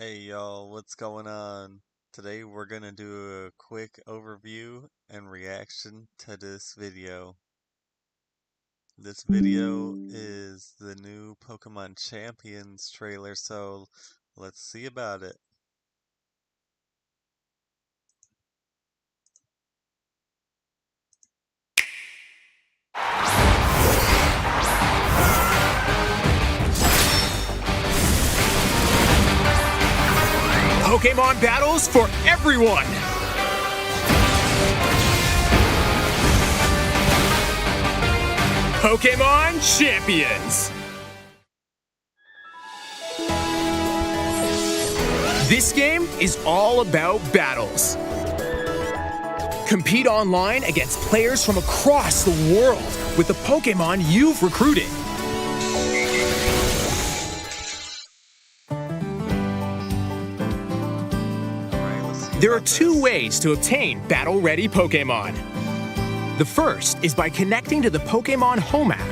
Hey y'all, what's going on? Today we're gonna do a quick overview and reaction to this video. This video is the new Pokemon Champions trailer, so let's see about it. Pokemon battles for everyone! Pokemon Champions! This game is all about battles. Compete online against players from across the world with the Pokemon you've recruited. There are two ways to obtain battle-ready Pokemon. The first is by connecting to the Pokemon Home app.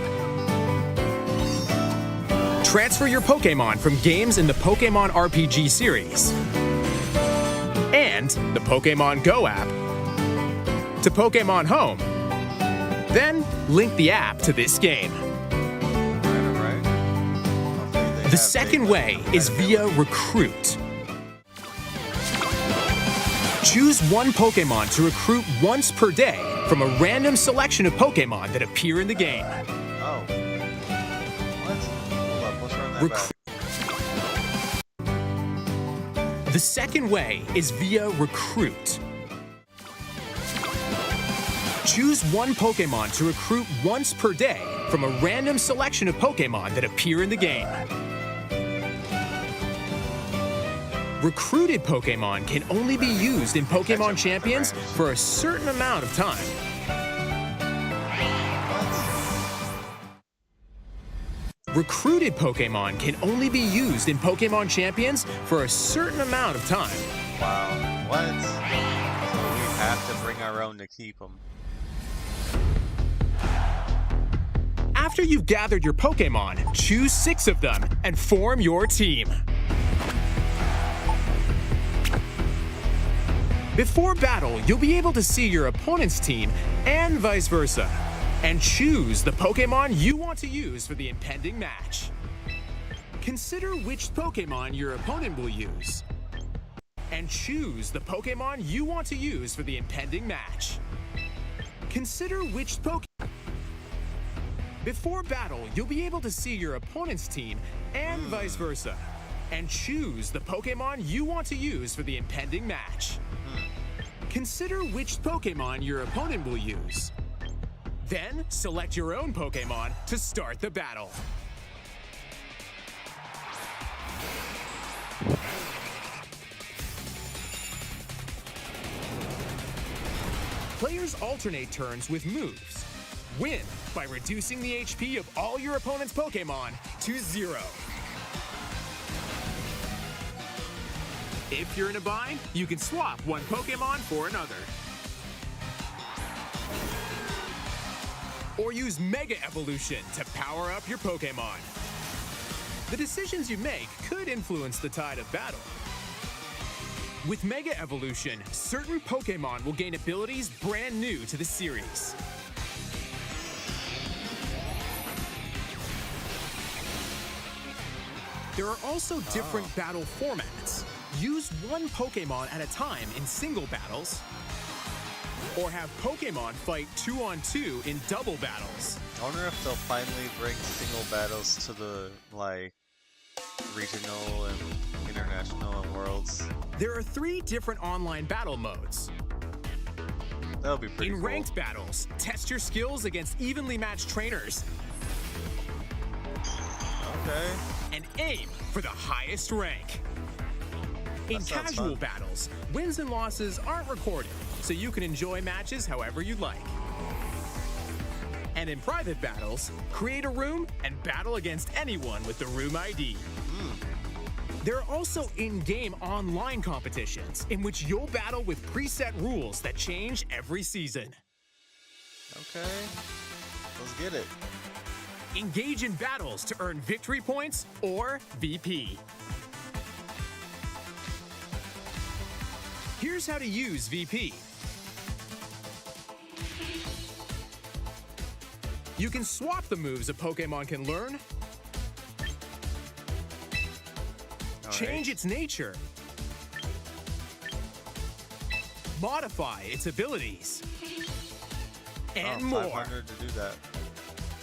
Transfer your Pokemon from games in the Pokemon RPG series and the Pokemon Go app to Pokemon Home. Then link the app to this game. The second way is via Recruit. Choose one Pokemon to recruit once per day from a random selection of Pokemon that appear in the game. Oh. What? Hold up, let's run that back. The second way is via Recruit. Choose one Pokemon to recruit once per day from a random selection of Pokemon that appear in the game. Recruited Pokemon can only be used in Pokemon Champions for a certain amount of time. Recruited Pokemon can only be used in Pokemon Champions for a certain amount of time. Wow, what? So we have to bring our own to keep them. After you've gathered your Pokemon, choose 6 of them and form your team. Before battle, you'll be able to see your opponent's team and vice versa, and choose the Pokemon you want to use for the impending match. Consider which Pokemon your opponent will use, and choose the Pokemon you want to use for the impending match. Consider which Pokemon. Before battle, you'll be able to see your opponent's team and vice versa, and choose the Pokemon you want to use for the impending match. Consider which Pokemon your opponent will use. Then, select your own Pokemon to start the battle. Players alternate turns with moves. Win by reducing the HP of all your opponent's Pokemon to 0. If you're in a bind, you can swap one Pokemon for another. Or use Mega Evolution to power up your Pokemon. The decisions you make could influence the tide of battle. With Mega Evolution, certain Pokemon will gain abilities brand new to the series. There are also different battle formats. Use one Pokemon at a time in single battles, or have Pokemon fight 2-on-2 in double battles. I wonder if they'll finally bring single battles to the, regional and international and worlds. There are 3 different online battle modes. That'll be pretty cool. In ranked battles, test your skills against evenly matched trainers. Okay. And aim for the highest rank. In casual battles, wins and losses aren't recorded, so you can enjoy matches however you'd like. And in private battles, create a room and battle against anyone with the room ID. There are also in-game online competitions in which you'll battle with preset rules that change every season. Okay, let's get it. Engage in battles to earn victory points or VP. Here's how to use VP. You can swap the moves a Pokemon can learn, change its nature, modify its abilities, and more. 500 to do that.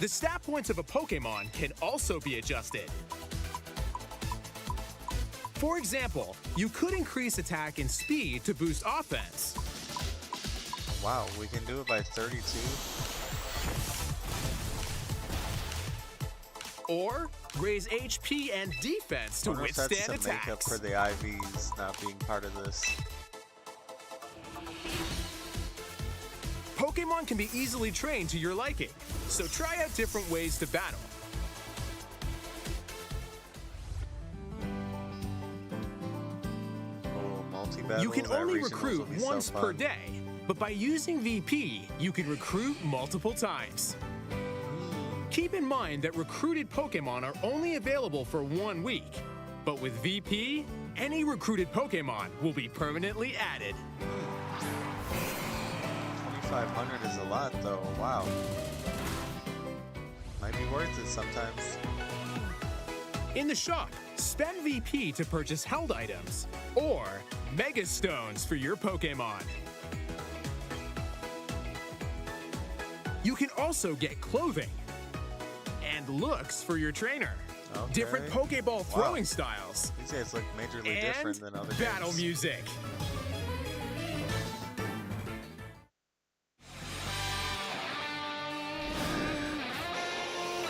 The stat points of a Pokemon can also be adjusted. For example, you could increase attack and speed to boost offense. Wow, we can do it by 32? Or raise HP and defense to I wonder if that's withstand to make up attacks. for the IVs not being part of this. Pokemon can be easily trained to your liking, so try out different ways to battle. Oh, multi-battle? You can That only regionals recruit will be so once per fun. day, but by using VP, you can recruit multiple times. Keep in mind that recruited Pokemon are only available for 1 week, but with VP, any recruited Pokemon will be permanently added. 2,500 is a lot though, wow. Might be worth it sometimes. In the shop, spend VP to purchase held items or Mega Stones for your Pokemon. You can also get clothing and looks for your trainer, different Okay. Pokeball throwing styles, These guys look majorly and different than other battle games. music.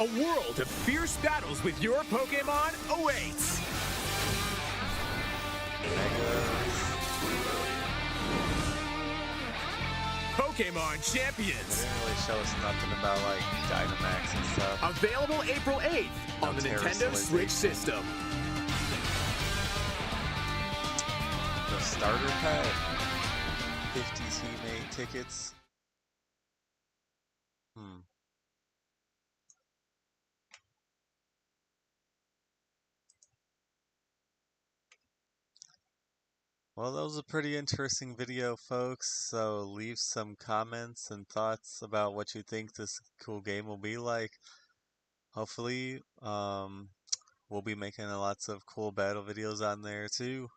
A world of fierce battles with your Pokemon awaits. Megas. Pokemon They Champions. didn't really show us nothing about like Dynamax and stuff. Available April 8th on the No Nintendo Terraformation. Switch system. The starter pack. 50 teammate tickets. Well, that was a pretty interesting video, folks. So leave some comments and thoughts about what you think this cool game will be like. Hopefully, we'll be making lots of cool battle videos on there too.